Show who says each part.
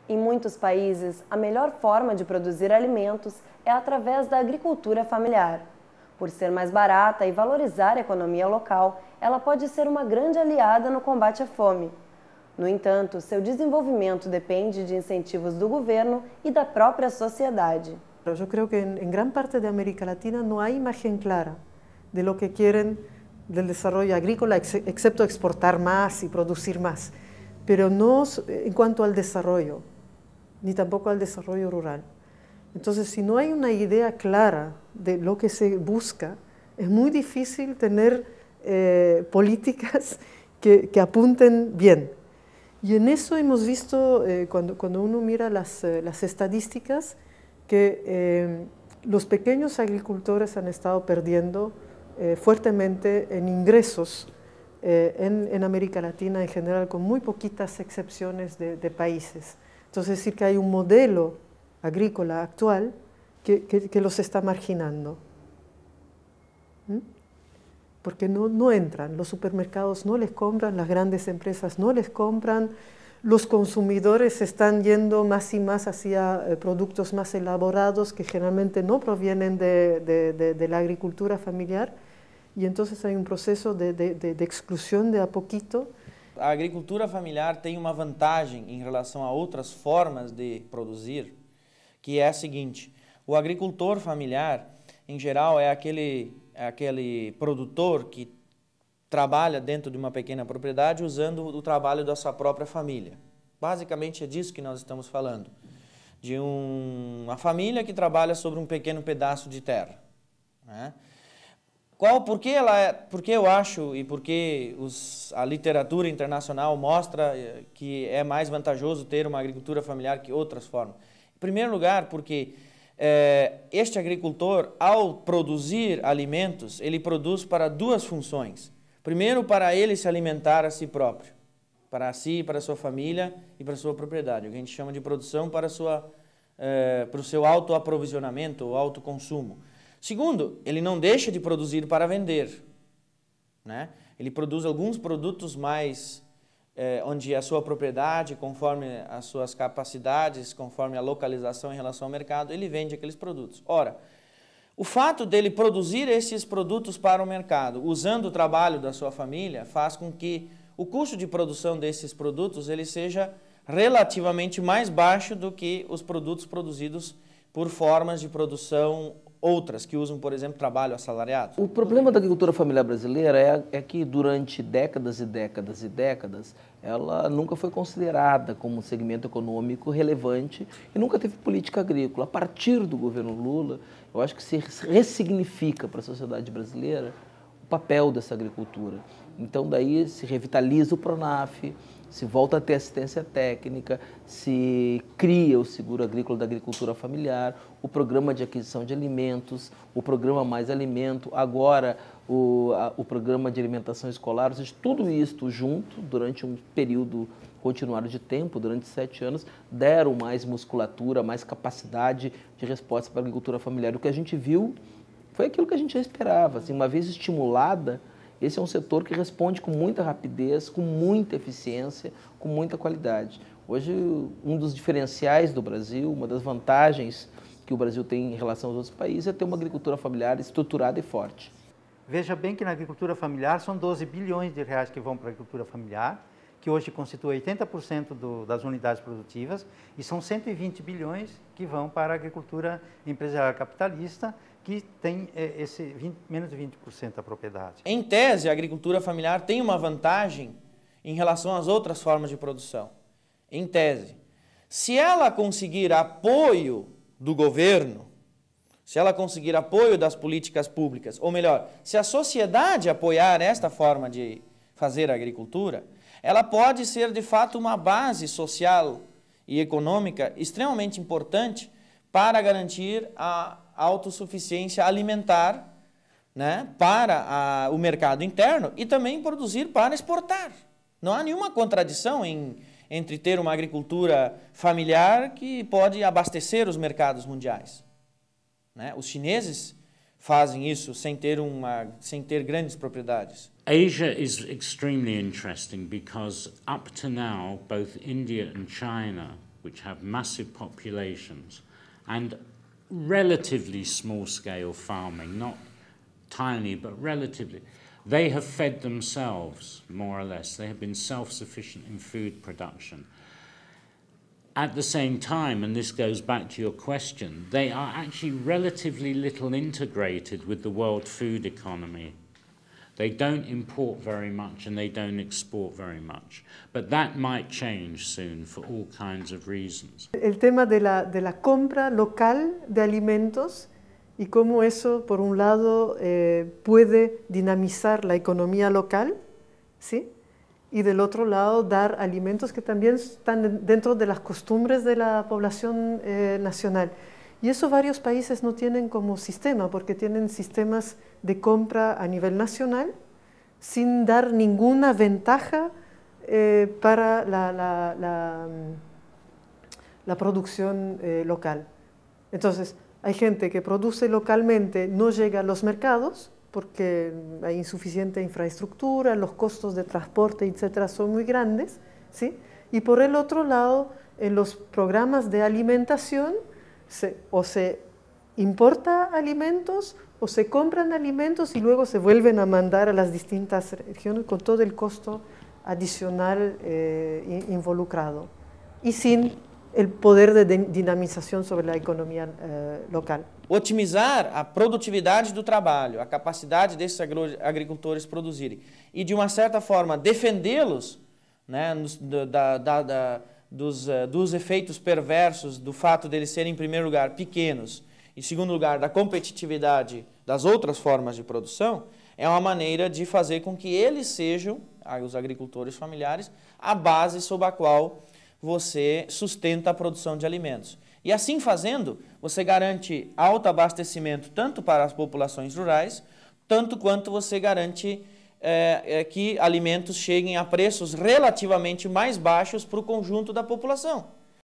Speaker 1: Em muitos países, a melhor forma de produzir alimentos é através da agricultura familiar. Por ser mais barata e valorizar a economia local, ela pode ser uma grande aliada no combate à fome. No entanto, seu desenvolvimento depende de incentivos do governo e da própria sociedade.
Speaker 2: Eu creo que en gran parte de América Latina no hay imagen clara de lo que quieren del desarrollo agrícola, excepto exportar más y producir más, pero no en cuanto al desarrollo, ni tampoco al desarrollo rural. Entonces, si no hay una idea clara de lo que se busca, es muy difícil tener políticas que apunten bien. Y en eso hemos visto, cuando uno mira las estadísticas, que los pequeños agricultores han estado perdiendo fuertemente en ingresos en América Latina en general, con muy poquitas excepciones de países. Entonces, es decir, que hay un modelo agrícola actual que los está marginando. Porque no entran, los supermercados no les compran, las grandes empresas no les compran, los consumidores están yendo más y más hacia productos más elaborados que generalmente no provienen de la agricultura familiar, y entonces hay un proceso de exclusión de a poquito.
Speaker 3: A agricultura familiar tem uma vantagem em relação a outras formas de produzir, que é a seguinte: o agricultor familiar, em geral, é aquele produtor que trabalha dentro de uma pequena propriedade usando o trabalho da sua própria família. Basicamente é disso que nós estamos falando, de uma família que trabalha sobre um pequeno pedaço de terra, né? Por que eu acho e por que a literatura internacional mostra que é mais vantajoso ter uma agricultura familiar que outras formas? Em primeiro lugar, porque este agricultor, ao produzir alimentos, ele produz para duas funções. Primeiro, para ele se alimentar a si próprio, para si, para a sua família e para a sua propriedade, o que a gente chama de produção para o seu autoaprovisionamento ou autoconsumo. Segundo, ele não deixa de produzir para vender, né? Ele produz alguns produtos mais, onde a sua propriedade, conforme as suas capacidades, conforme a localização em relação ao mercado, ele vende aqueles produtos. Ora, o fato dele produzir esses produtos para o mercado, usando o trabalho da sua família, faz com que o custo de produção desses produtos ele seja relativamente mais baixo do que os produtos produzidos por formas de produção outras, que usam, por exemplo, trabalho assalariado.
Speaker 4: O problema da agricultura familiar brasileira é que durante décadas e décadas e décadas, ela nunca foi considerada como um segmento econômico relevante e nunca teve política agrícola. A partir do governo Lula, eu acho que se ressignifica para a sociedade brasileira o papel dessa agricultura. Então, daí se revitaliza o PRONAF, se volta a ter assistência técnica, se cria o seguro agrícola da agricultura familiar, o programa de aquisição de alimentos, o programa Mais Alimento, agora o programa de alimentação escolar, ou seja, tudo isso junto, durante um período continuado de tempo, durante 7 anos, deram mais musculatura, mais capacidade de resposta para a agricultura familiar. O que a gente viu foi aquilo que a gente já esperava, assim, uma vez estimulada, esse é um setor que responde com muita rapidez, com muita eficiência, com muita qualidade. Hoje, um dos diferenciais do Brasil, uma das vantagens que o Brasil tem em relação aos outros países é ter uma agricultura familiar estruturada e forte.
Speaker 5: Veja bem que na agricultura familiar são 12 bilhões de reais que vão para a agricultura familiar, que hoje constitui 80% das unidades produtivas, e são 120 bilhões que vão para a agricultura empresarial capitalista, que tem menos de 20% da propriedade.
Speaker 3: Em tese, a agricultura familiar tem uma vantagem em relação às outras formas de produção. Em tese, se ela conseguir apoio do governo, se ela conseguir apoio das políticas públicas, ou melhor, se a sociedade apoiar esta forma de fazer a agricultura, ela pode ser de fato uma base social e econômica extremamente importante para garantir a autossuficiência alimentar, né, para o mercado interno e também produzir para exportar. Não há nenhuma contradição entre ter uma agricultura familiar que pode abastecer os mercados mundiais, né? Os chineses fazem isso sem ter grandes propriedades.
Speaker 6: Asia is extremely interesting because up to now both India and China which have massive populations and relatively small-scale farming, not tiny, but relatively, they have fed themselves, more or less. They have been self-sufficient in food production. At the same time, and this goes back to your question, they are actually relatively little integrated with the world food economy. They don't import very much and they don't export very much. But that might change soon for all kinds of reasons.
Speaker 2: El tema de la compra local de alimentos y cómo eso, por un lado, puede dinamizar la economía local, ¿sí? Y del otro lado dar alimentos que también están dentro de las costumbres de la población nacional. Y eso varios países no tienen como sistema, porque tienen sistemas de compra a nivel nacional sin dar ninguna ventaja para la producción local. Entonces, hay gente que produce localmente, no llega a los mercados, porque hay insuficiente infraestructura, los costos de transporte, etcétera, son muy grandes, ¿sí? Y por el otro lado, en los programas de alimentación, o se importa alimentos, o se compran alimentos y luego se vuelven a mandar a las distintas regiones con todo el costo adicional involucrado, y sin el poder de dinamização sobre a economia local.
Speaker 3: Otimizar a produtividade do trabalho, a capacidade desses agricultores produzirem e, de uma certa forma, defendê-los, né, dos efeitos perversos do fato deles serem, em primeiro lugar, pequenos, em segundo lugar, da competitividade das outras formas de produção, é uma maneira de fazer com que eles sejam, os agricultores familiares, a base sob a qual você sustenta a produção de alimentos. E assim fazendo, você garante alto abastecimento tanto para as populações rurais, tanto quanto você garante que alimentos cheguem a preços relativamente mais baixos para o conjunto da população.